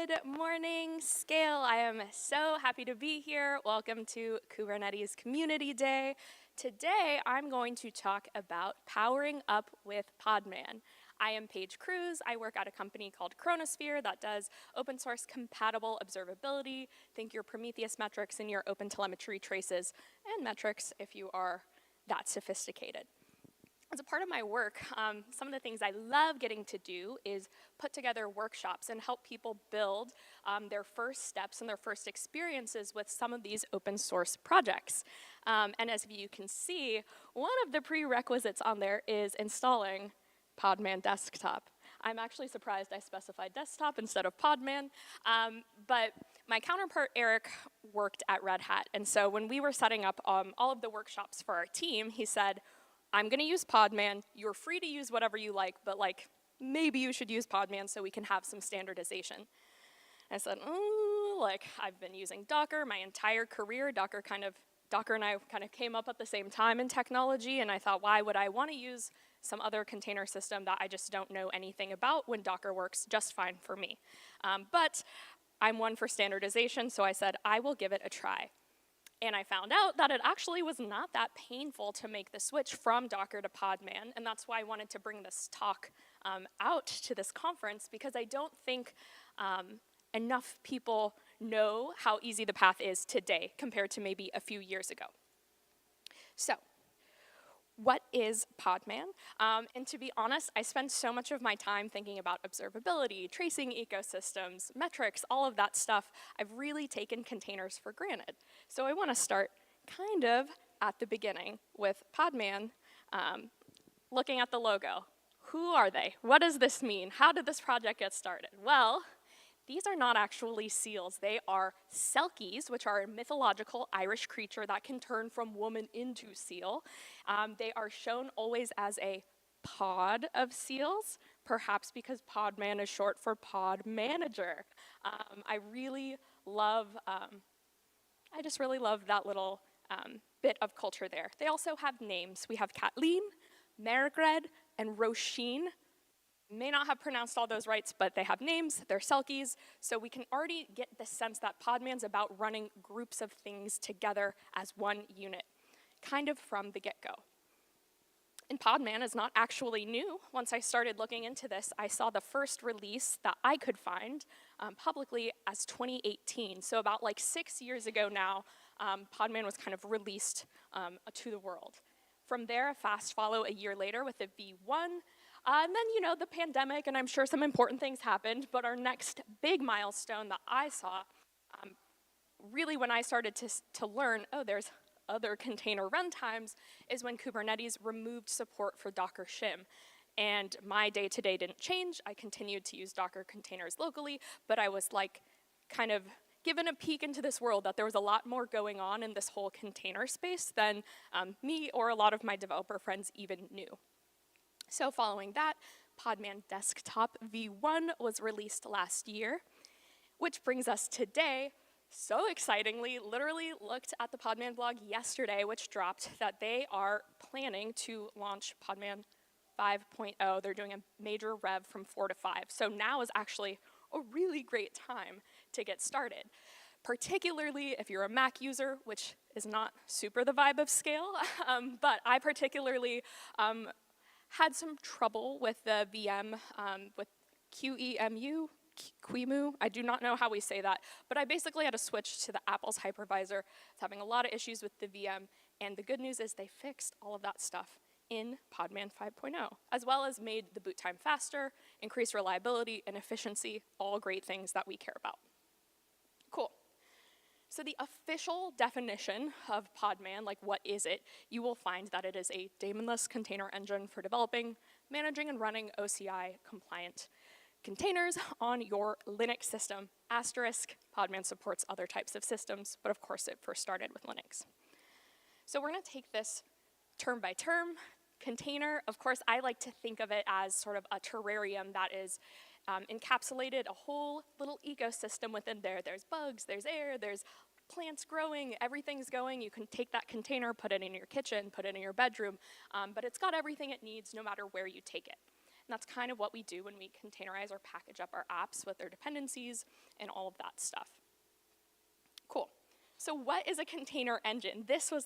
Good morning, Scale. I am so happy to be here. Welcome to Kubernetes Community Day. Today, I'm going to talk about powering up with Podman. I am Paige Cruz. I work at a company called Chronosphere that does open source compatible observability. Think your Prometheus metrics and your OpenTelemetry traces and metrics if you are that sophisticated. As a part of my work, some of the things I love getting to do is put together workshops and help people build their first steps and their first experiences with some of these open source projects. And as you can see, one of the prerequisites on there is installing Podman Desktop. I'm actually surprised I specified desktop instead of Podman, but my counterpart Eric worked at Red Hat, and so when we were setting up all of the workshops for our team, he said, I'm going to use Podman. You're free to use whatever you like, but like maybe you should use Podman so we can have some standardization. I said, I've been using Docker my entire career. Docker and I kind of came up at the same time in technology, and I thought, why would I want to use some other container system that I just don't know anything about when Docker works just fine for me? But I'm one for standardization, so I said, I will give it a try. And I found out that it actually was not that painful to make the switch from Docker to Podman, and that's why I wanted to bring this talk out to this conference, because I don't think enough people know how easy the path is today compared to maybe a few years ago. So, what is Podman? And to be honest, I spend so much of my time thinking about observability, tracing ecosystems, metrics, all of that stuff. I've really taken containers for granted. So I want to start kind of at the beginning with Podman, looking at the logo. Who are they? What does this mean? How did this project get started? Well, these are not actually seals. They are selkies, which are a mythological Irish creature that can turn from woman into seal. They are shown always as a pod of seals, perhaps because Podman is short for pod manager. I just really love that little bit of culture there. They also have names. We have Kathleen, Margaret, and Roisin. May not have pronounced all those right, but they have names, they're selkies, so we can already get the sense that Podman's about running groups of things together as one unit, kind of from the get-go. And Podman is not actually new. Once I started looking into this, I saw the first release that I could find publicly as 2018, so about like 6 years ago now, Podman was kind of released to the world. From there, a fast follow a year later with the V1, and then, the pandemic, and I'm sure some important things happened, but our next big milestone that I saw, really when I started to learn, there's other container runtimes, is when Kubernetes removed support for Docker shim. And my day-to-day didn't change. I continued to use Docker containers locally, but I was like kind of given a peek into this world that there was a lot more going on in this whole container space than me or a lot of my developer friends even knew. So following that, Podman Desktop V1 was released last year, which brings us today. So excitingly, literally looked at the Podman blog yesterday, which dropped that they are planning to launch Podman 5.0. They're doing a major rev from 4 to 5. So now is actually a really great time to get started, particularly if you're a Mac user, which is not super the vibe of Scale, but I particularly had some trouble with the VM, with QEMU, I do not know how we say that, but I basically had to switch to the Apple's hypervisor. It's having a lot of issues with the VM, and the good news is they fixed all of that stuff in Podman 5.0, as well as made the boot time faster, increased reliability and efficiency, all great things that we care about. Cool. So the official definition of Podman, like what is it, you will find that it is a daemonless container engine for developing, managing, and running OCI-compliant containers on your Linux system. Asterisk, Podman supports other types of systems, but of course it first started with Linux. So we're going to take this term by term. Container, of course, I like to think of it as sort of a terrarium that is encapsulated a whole little ecosystem within there. There's bugs, there's air, there's plants growing, everything's going. You can take that container, put it in your kitchen, put it in your bedroom, but it's got everything it needs no matter where you take it. And that's kind of what we do when we containerize or package up our apps with their dependencies and all of that stuff. Cool. So what is a container engine? This was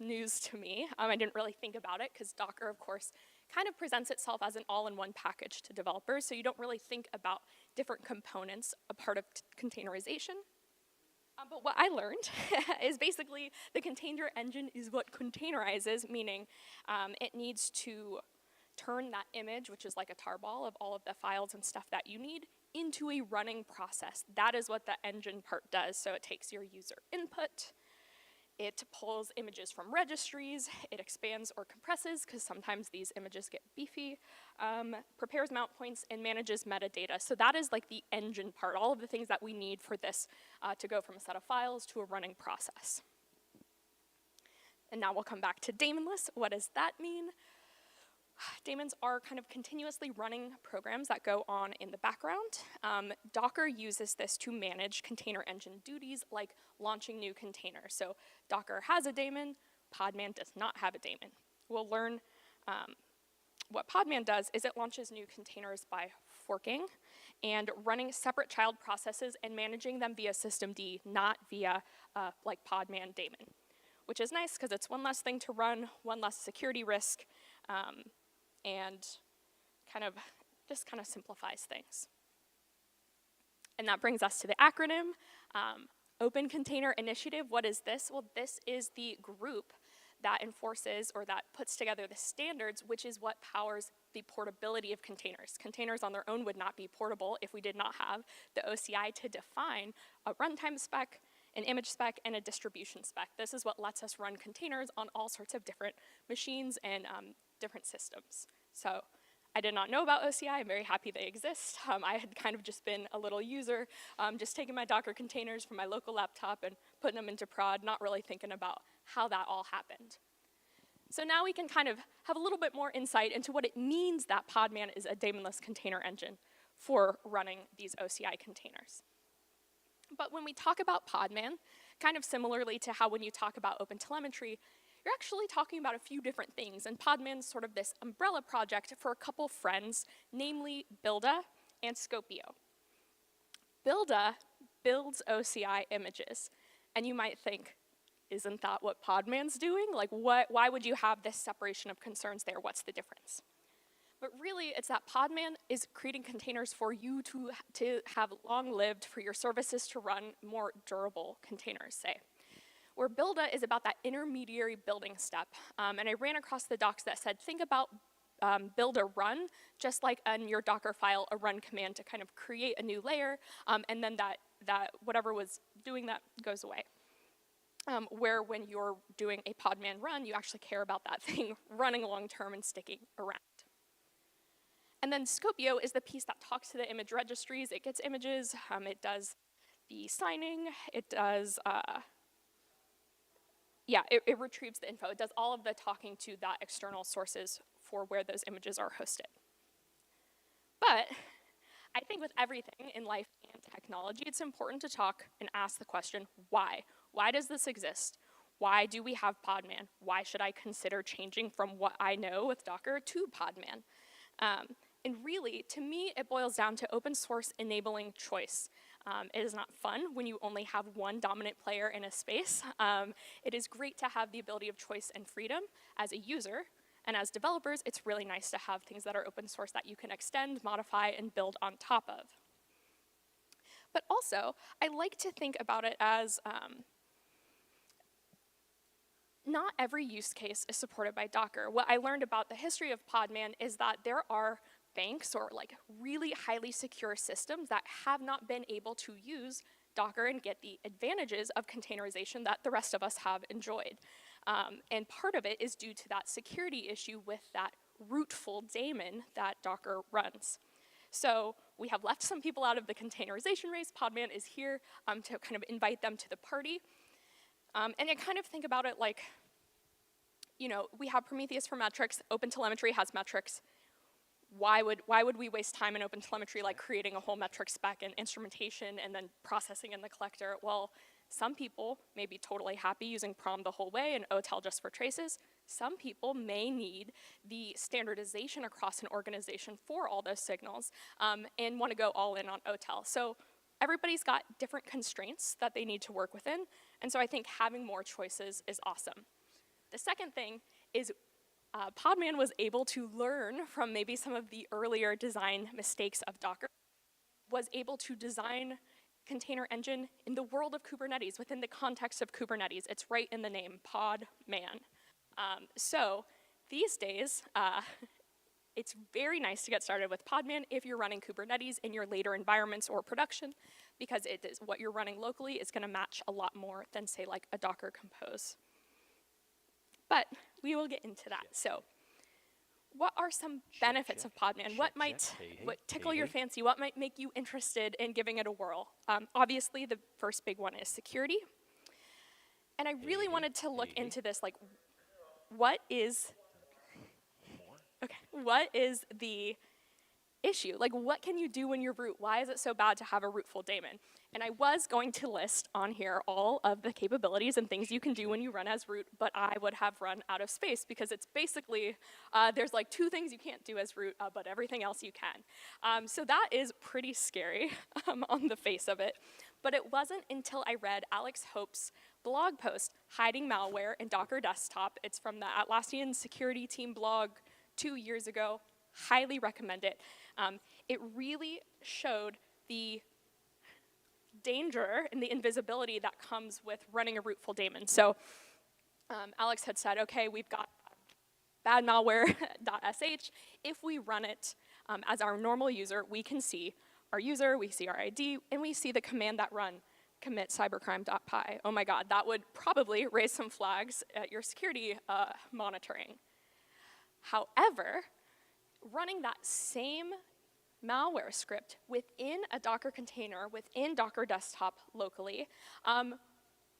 news to me. I didn't really think about it because Docker, of course, kind of presents itself as an all-in-one package to developers, so you don't really think about different components a part of containerization. But what I learned is basically the container engine is what containerizes, meaning it needs to turn that image, which is like a tarball of all of the files and stuff that you need, into a running process. That is what the engine part does. So it takes your user input, it pulls images from registries, it expands or compresses, because sometimes these images get beefy, prepares mount points, and manages metadata. So that is like the engine part, all of the things that we need for this to go from a set of files to a running process. And now we'll come back to daemonless. What does that mean? Daemons are kind of continuously running programs that go on in the background. Docker uses this to manage container engine duties like launching new containers. So Docker has a daemon, Podman does not have a daemon. We'll learn what Podman does is it launches new containers by forking and running separate child processes and managing them via systemd, not via like Podman daemon, which is nice because it's one less thing to run, one less security risk, and just kind of simplifies things. And that brings us to the acronym, Open Container Initiative. What is this? Well, this is the group that enforces or that puts together the standards, which is what powers the portability of containers. Containers on their own would not be portable if we did not have the OCI to define a runtime spec, an image spec, and a distribution spec. This is what lets us run containers on all sorts of different machines and different systems. So I did not know about OCI. I'm very happy they exist. I had kind of just been a little user, just taking my Docker containers from my local laptop and putting them into prod, not really thinking about how that all happened. So now we can kind of have a little bit more insight into what it means that Podman is a daemonless container engine for running these OCI containers. But when we talk about Podman, kind of similarly to how when you talk about OpenTelemetry, you're actually talking about a few different things, and Podman's sort of this umbrella project for a couple friends, namely Builda and Scopio. Builda builds OCI images, and you might think, isn't that what Podman's doing? Like, why would you have this separation of concerns there? What's the difference? But really, it's that Podman is creating containers for you to have long-lived, for your services to run more durable containers, say. Where Builda is about that intermediary building step. And I ran across the docs that said, think about build a run, just like in your Docker file, a run command to kind of create a new layer, and then that whatever was doing that goes away. Where when you're doing a Podman run, you actually care about that thing running long-term and sticking around. And then Scopio is the piece that talks to the image registries. It gets images, it does the signing, it does, it retrieves the info. It does all of the talking to that external sources for where those images are hosted. But I think with everything in life and technology, it's important to talk and ask the question, why? Why does this exist? Why do we have Podman? Why should I consider changing from what I know with Docker to Podman? And really, to me, it boils down to open source enabling choice. It is not fun when you only have one dominant player in a space. It is great to have the ability of choice and freedom as a user, and as developers, it's really nice to have things that are open source that you can extend, modify, and build on top of. But also, I like to think about it as not every use case is supported by Docker. What I learned about the history of Podman is that there are banks or like really highly secure systems that have not been able to use Docker and get the advantages of containerization that the rest of us have enjoyed. And part of it is due to that security issue with that rootful daemon that Docker runs. So we have left some people out of the containerization race. Podman is here to kind of invite them to the party. And I kind of think about it like, you know, we have Prometheus for metrics, OpenTelemetry has metrics. Why would we waste time in OpenTelemetry like creating a whole metric spec and instrumentation and then processing in the collector? Well, Some people may be totally happy using prom the whole way and OTel just for traces. Some people may need the standardization across an organization for all those signals and want to go all in on OTel. So everybody's got different constraints that they need to work within, and so I think having more choices is awesome. The second thing is Podman was able to learn from maybe some of the earlier design mistakes of Docker, was able to design container engine in the world of Kubernetes, within the context of Kubernetes. It's right in the name, Podman. So these days, it's very nice to get started with Podman if you're running Kubernetes in your later environments or production, because it is what you're running locally is going to match a lot more than, say, like a Docker Compose. But we will get into that. So what are some benefits of Podman? What might tickle your fancy? What might make you interested in giving it a whirl? Obviously, the first big one is security. And I really wanted to look into this, like, what is the issue? Like, what can you do when you're root? Why is it so bad to have a rootful daemon? And I was going to list on here all of the capabilities and things you can do when you run as root, but I would have run out of space because it's basically, there's like 2 things you can't do as root, but everything else you can. So that is pretty scary on the face of it. But it wasn't until I read Alex Hope's blog post, Hiding Malware in Docker Desktop. It's from the Atlassian security team blog 2 years ago. Highly recommend it. It really showed the danger and the invisibility that comes with running a rootful daemon. So Alex had said, okay, we've got bad malware.sh. If we run it as our normal user, we can see our user, we see our ID, and we see the command that run, commit cybercrime.py. Oh my God, that would probably raise some flags at your security monitoring. However, running that same malware script within a Docker container, within Docker Desktop locally, it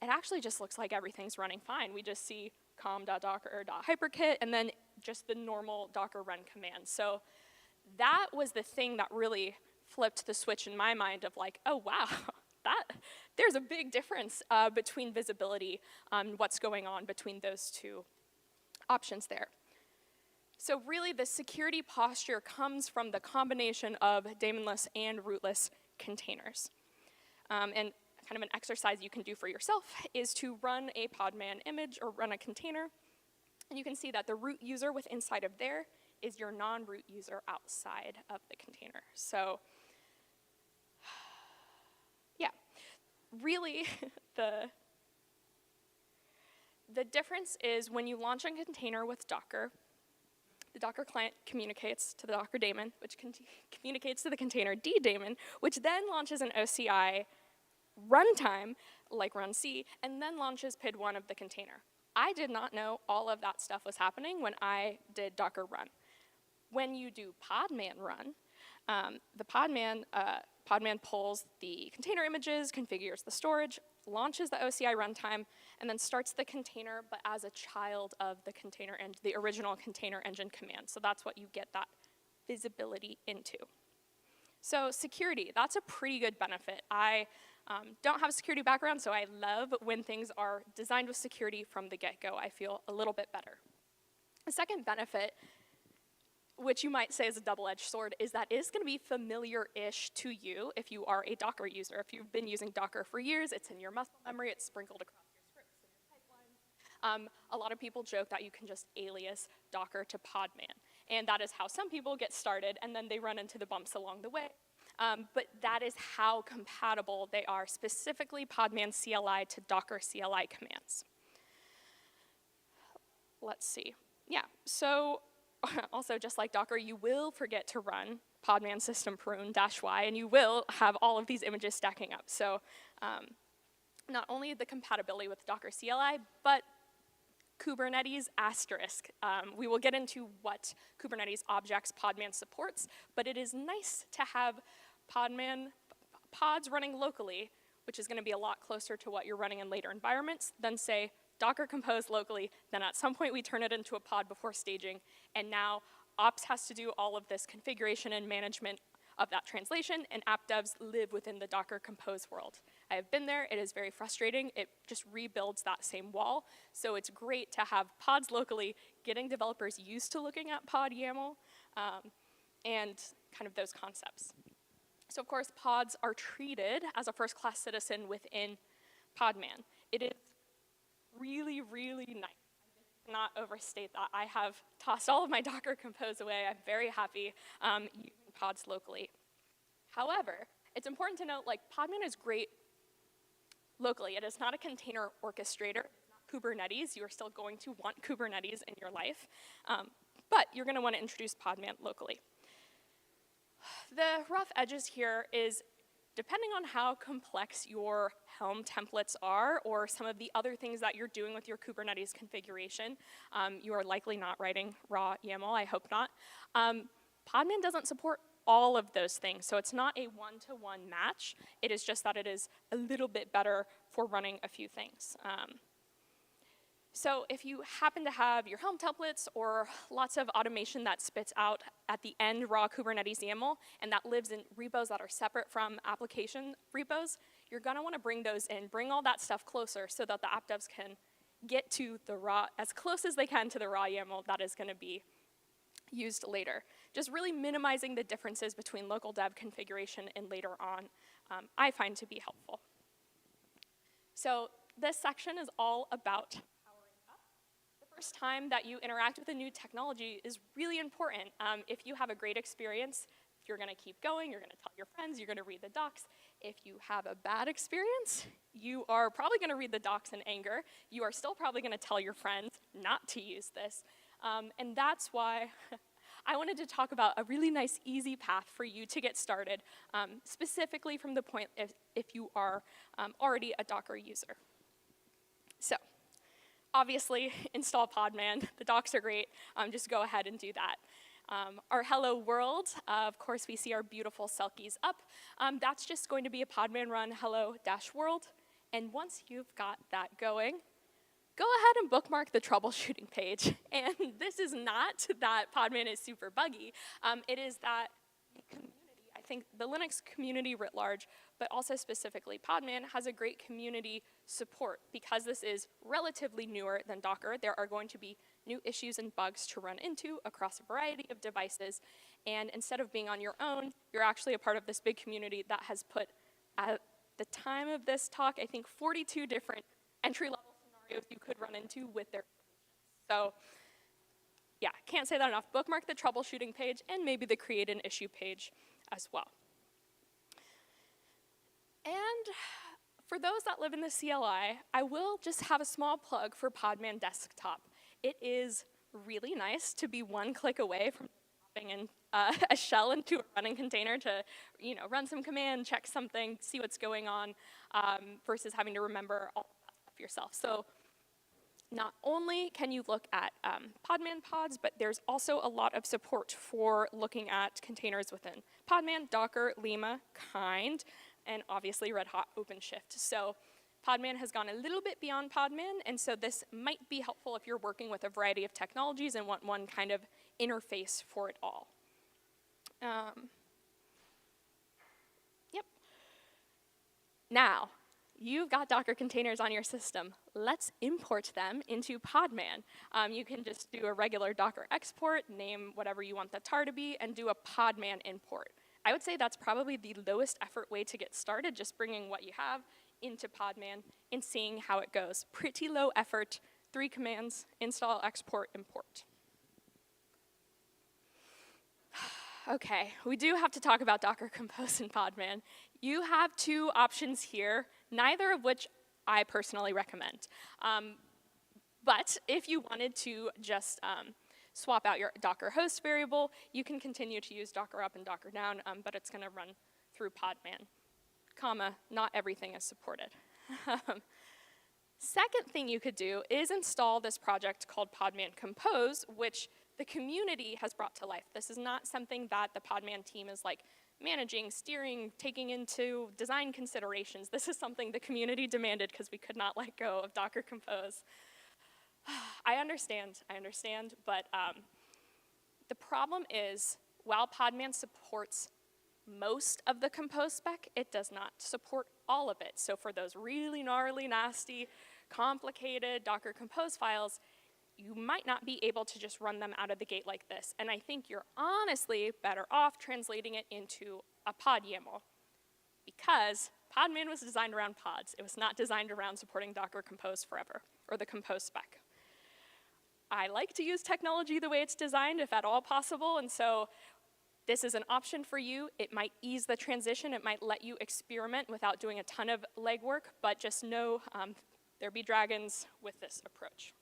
actually just looks like everything's running fine. We just see com.docker.hyperkit and then just the normal Docker run command. So that was the thing that really flipped the switch in my mind of like, oh wow, there's a big difference between visibility and what's going on between those 2 options there. So really, the security posture comes from the combination of daemonless and rootless containers. And kind of an exercise you can do for yourself is to run a Podman image or run a container. And you can see that the root user with inside of there is your non-root user outside of the container. So yeah, really the difference is when you launch a container with Docker, the Docker client communicates to the Docker daemon, which communicates to the container daemon, which then launches an OCI runtime, like runc, and then launches PID1 of the container. I did not know all of that stuff was happening when I did Docker run. When you do Podman run, the Podman pulls the container images, configures the storage, launches the OCI runtime, and then starts the container, but as a child of the container and the original container engine command. So that's what you get that visibility into. So security, that's a pretty good benefit. I don't have a security background, so I love when things are designed with security from the get-go. I feel a little bit better. The second benefit, which you might say is a double-edged sword, is that it's going to be familiar-ish to you if you are a Docker user. If you've been using Docker for years, it's in your muscle memory, it's sprinkled across your scripts and your pipelines. A lot of people joke that you can just alias Docker to Podman, and that is how some people get started, and then they run into the bumps along the way. But that is how compatible they are, specifically Podman CLI to Docker CLI commands. Let's see. Yeah, so also, just like Docker, you will forget to run podman system prune -y, and you will have all of these images stacking up. So not only the compatibility with Docker CLI, but Kubernetes asterisk. We will get into what Kubernetes objects Podman supports, but it is nice to have pods running locally, which is going to be a lot closer to what you're running in later environments than, say, Docker Compose locally, then at some point we turn it into a pod before staging, and now ops has to do all of this configuration and management of that translation, and app devs live within the Docker Compose world. I have been there. It is very frustrating. It just rebuilds that same wall. So it's great to have pods locally, getting developers used to looking at pod YAML, and kind of those concepts. So of course, pods are treated as a first-class citizen within Podman. It is really, really nice. I cannot overstate that. I have tossed all of my Docker Compose away. I'm very happy using pods locally. However, it's important to note, like, Podman is great locally. It is not a container orchestrator. It's not Kubernetes. You are still going to want Kubernetes in your life. But you're going to want to introduce Podman locally. The rough edges here is, depending on how complex your Helm templates are, or some of the other things that you're doing with your Kubernetes configuration, you are likely not writing raw YAML, I hope not. Podman doesn't support all of those things, so it's not a one-to-one match. It is just that it is a little bit better for running a few things. So if you happen to have your Helm templates or lots of automation that spits out at the end raw Kubernetes YAML, and that lives in repos that are separate from application repos, you're gonna wanna bring those in, bring all that stuff closer so that the app devs can get to the raw, as close as they can to the raw YAML that is gonna be used later. Just really minimizing the differences between local dev configuration and later on, I find to be helpful. So this section is all about first time that you interact with a new technology is really important. If you have a great experience, you're gonna keep going, you're gonna tell your friends, you're gonna read the docs. If you have a bad experience, you are probably gonna read the docs in anger. You are still probably gonna tell your friends not to use this. And that's why I wanted to talk about a really nice, easy path for you to get started, specifically from the point if you are already a Docker user. So, obviously, install Podman. The docs are great. Just go ahead and do that. Our hello world, of course, we see our beautiful selkies up. That's just going to be a Podman run hello-world. And once you've got that going, go ahead and bookmark the troubleshooting page. And this is not that Podman is super buggy. It is that the community, I think the Linux community writ large, but also specifically Podman, has a great community support. Because this is relatively newer than Docker, there are going to be new issues and bugs to run into across a variety of devices. And instead of being on your own, you're actually a part of this big community that has put, at the time of this talk, I think 42 different entry-level scenarios you could run into with their solutions. So yeah, can't say that enough. Bookmark the troubleshooting page and maybe the create an issue page as well. And for those that live in the CLI, I will just have a small plug for Podman Desktop. It is really nice to be one click away from dropping in a shell into a running container to, run some command, check something, see what's going on, versus having to remember all of that stuff yourself. So not only can you look at Podman pods, but there's also a lot of support for looking at containers within Podman, Docker, Lima, Kind, and obviously Red Hat OpenShift. So Podman has gone a little bit beyond Podman, and so this might be helpful if you're working with a variety of technologies and want one kind of interface for it all. Yep. Now, you've got Docker containers on your system. Let's import them into Podman. You can just do a regular Docker export, name whatever you want the tar to be, and do a Podman import. I would say that's probably the lowest effort way to get started, just bringing what you have into Podman and seeing how it goes. Pretty low effort, 3 commands, install, export, import. Okay, we do have to talk about Docker Compose and Podman. You have 2 options here, neither of which I personally recommend. But if you wanted to just swap out your Docker host variable, you can continue to use Docker up and Docker down, but it's gonna run through Podman, comma, not everything is supported. Second thing you could do is install this project called Podman Compose, which the community has brought to life. This is not something that the Podman team is like managing, steering, taking into design considerations. This is something the community demanded because we could not let go of Docker Compose. I understand, but the problem is, while Podman supports most of the compose spec. It does not support all of it. So for those really gnarly, nasty, complicated Docker compose files, you might not be able to just run them out of the gate like this. And I think you're honestly better off translating it into a pod YAML, because Podman was designed around pods. It was not designed around supporting Docker Compose forever, or the compose spec. I like to use technology the way it's designed, if at all possible, and so this is an option for you. It might ease the transition. It might let you experiment without doing a ton of legwork, but just know there be dragons with this approach.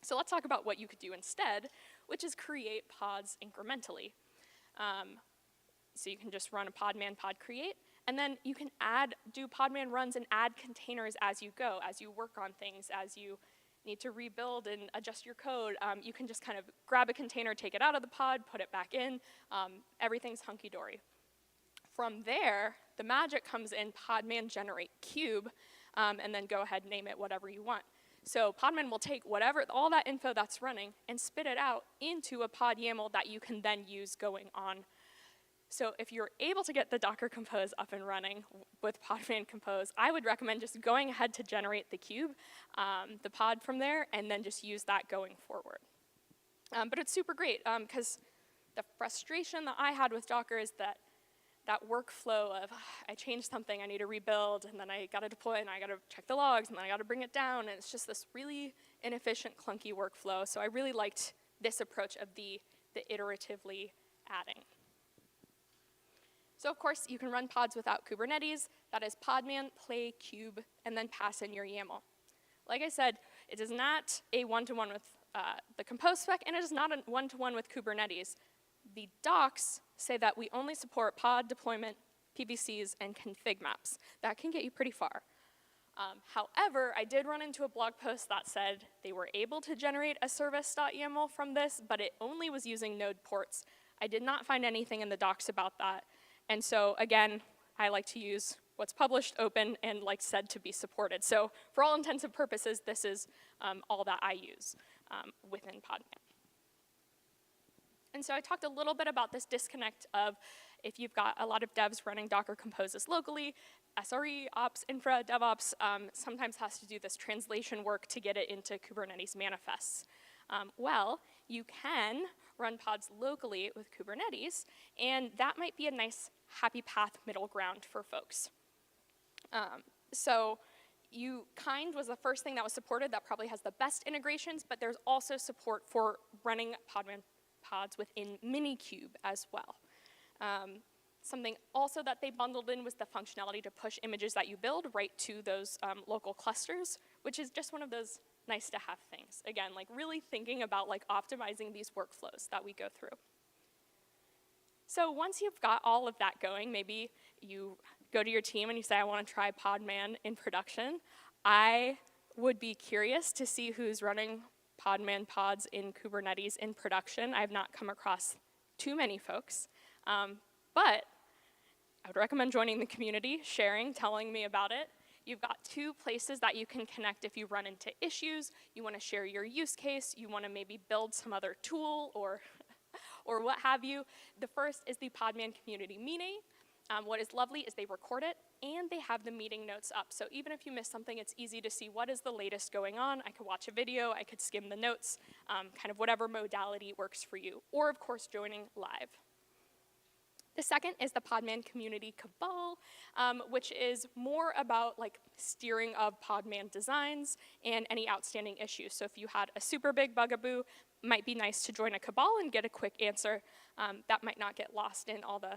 So let's talk about what you could do instead, which is create pods incrementally. So you can just run a podman pod create, and then you can do podman runs and add containers as you go, as you work on things, as you need to rebuild and adjust your code. You can just kind of grab a container, take it out of the pod, put it back in. Everything's hunky-dory. From there, the magic comes in podman generate cube, and then go ahead and name it whatever you want. So Podman will take all that info that's running and spit it out into a pod YAML that you can then use going on. So if you're able to get the Docker Compose up and running with Podman Compose, I would recommend just going ahead to generate the cube, the pod from there, and then just use that going forward. But it's super great, because the frustration that I had with Docker is that workflow of, I changed something, I need to rebuild, and then I got to deploy, and I got to check the logs, and then I got to bring it down, and it's just this really inefficient, clunky workflow. So I really liked this approach of the iteratively adding. So of course, you can run pods without Kubernetes. That is podman play cube, and then pass in your YAML. Like I said, it is not a one-to-one with the compose spec, and it is not a one-to-one with Kubernetes. The docs say that we only support pod deployment, PVCs, and config maps. That can get you pretty far. However, I did run into a blog post that said they were able to generate a service.yaml from this, but it only was using node ports. I did not find anything in the docs about that. And so again, I like to use what's published, open, and like said to be supported. So for all intents and purposes, this is all that I use within Podman. And so I talked a little bit about this disconnect of if you've got a lot of devs running Docker Composes locally, SRE, Ops, Infra, DevOps sometimes has to do this translation work to get it into Kubernetes manifests. Well, you can run pods locally with Kubernetes, and that might be a nice happy path middle ground for folks. So kind was the first thing that was supported that probably has the best integrations, but there's also support for running Podman pods within Minikube as well. Something also that they bundled in was the functionality to push images that you build right to those local clusters, which is just one of those nice to have things. Again, like really thinking about like optimizing these workflows that we go through. So once you've got all of that going, maybe you go to your team and you say, I want to try Podman in production. I would be curious to see who's running Podman pods in Kubernetes in production. I've not come across too many folks, but I would recommend joining the community, sharing, telling me about it. You've got two places that you can connect if you run into issues, you want to share your use case, you want to maybe build some other tool or what have you. The first is the Podman community meeting. What is lovely is they record it and they have the meeting notes up. So even if you miss something, it's easy to see what is the latest going on. I could watch a video, I could skim the notes, kind of whatever modality works for you. Or of course, joining live. The second is the Podman Community Cabal, which is more about like steering of Podman designs and any outstanding issues. So if you had a super big bugaboo, might be nice to join a cabal and get a quick answer. That might not get lost in all the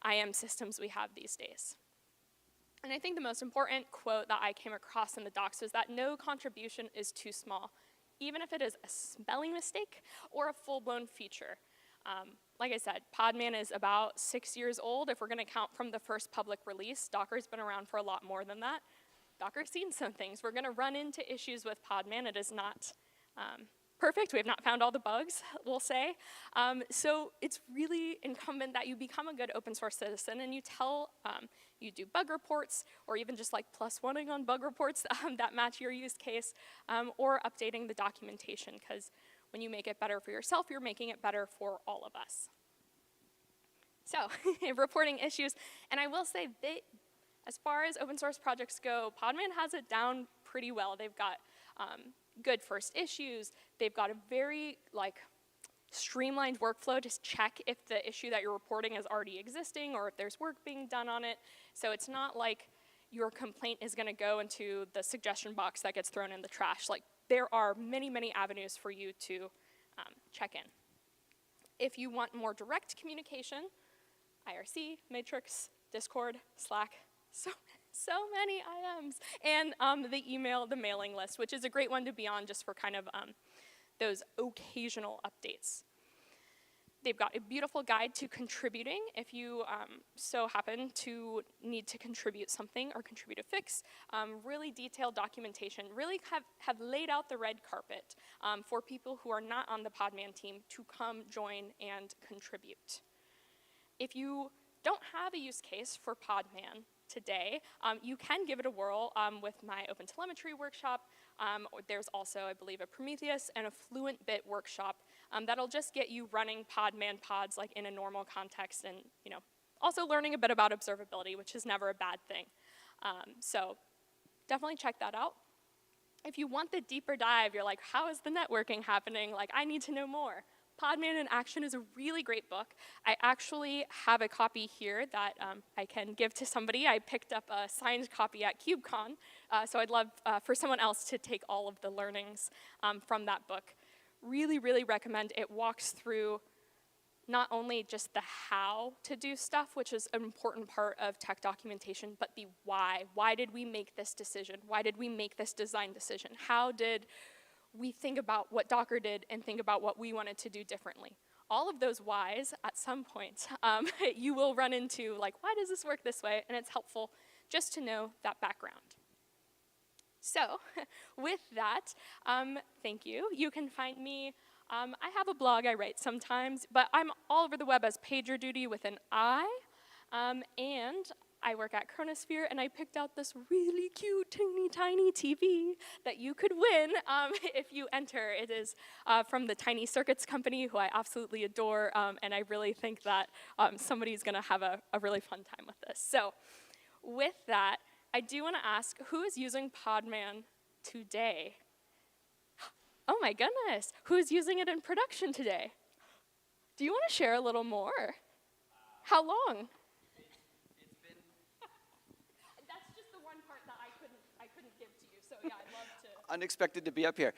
IM systems we have these days. And I think the most important quote that I came across in the docs was that no contribution is too small, even if it is a spelling mistake or a full-blown feature. Like I said, Podman is about 6 years old if we're going to count from the first public release. Docker's been around for a lot more than that. Docker's seen some things. We're going to run into issues with Podman. It is not perfect. We have not found all the bugs, we'll say. So it's really incumbent that you become a good open source citizen and you you do bug reports or even just like +1ing on bug reports that match your use case or updating the documentation, because when you make it better for yourself, you're making it better for all of us. So, reporting issues, and I will say, as far as open source projects go, Podman has it down pretty well. They've got good first issues. They've got a very streamlined workflow to check if the issue that you're reporting is already existing or if there's work being done on it. So it's not like your complaint is going to go into the suggestion box that gets thrown in the trash. Like, there are many, many avenues for you to check in. If you want more direct communication, IRC, Matrix, Discord, Slack, so many IMs, and the email, the mailing list, which is a great one to be on just for kind of those occasional updates. They've got a beautiful guide to contributing if you so happen to need to contribute something or contribute a fix. Really detailed documentation, really have laid out the red carpet for people who are not on the Podman team to come join and contribute. If you don't have a use case for Podman today, you can give it a whirl with my OpenTelemetry workshop. There's also, I believe, a Prometheus and a Fluent Bit workshop that'll just get you running Podman pods like in a normal context, and also learning a bit about observability, which is never a bad thing. So definitely check that out. If you want the deeper dive, you're like, how is the networking happening? Like, I need to know more. Podman in Action is a really great book. I actually have a copy here that I can give to somebody. I picked up a signed copy at KubeCon, so I'd love for someone else to take all of the learnings from that book. Really, really recommend. It walks through not only just the how to do stuff, which is an important part of tech documentation, but the why. Why did we make this decision? Why did we make this design decision? How did we think about what Docker did and think about what we wanted to do differently? All of those whys, at some point, you will run into, like, why does this work this way? And it's helpful just to know that background. So, with that, thank you. You can find me, I have a blog I write sometimes, but I'm all over the web as PagerDuty with an I, and I work at Chronosphere, and I picked out this really cute, teeny, tiny TV that you could win if you enter. It is from the Tiny Circuits company, who I absolutely adore, and I really think that somebody's going to have a really fun time with this. So with that, I do want to ask, who is using Podman today? Oh my goodness, who's using it in production today? Do you want to share a little more? How long? Unexpected to be up here.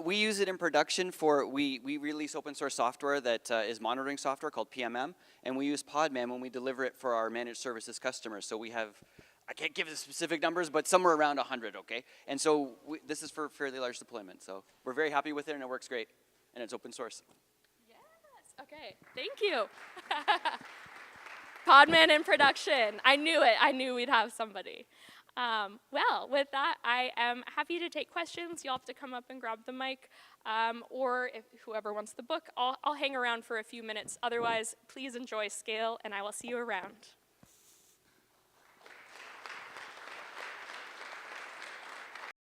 We use it in production for, we release open source software that is monitoring software called PMM, and we use Podman when we deliver it for our managed services customers. So we have, I can't give the specific numbers, but somewhere around 100, okay? And so this is for fairly large deployment. So we're very happy with it, and it works great, and it's open source. Yes, okay, thank you. Podman in production. I knew it. I knew we'd have somebody. Well, with that, I am happy to take questions. You'll have to come up and grab the mic, or if whoever wants the book, I'll hang around for a few minutes. Otherwise, please enjoy Scale, and I will see you around.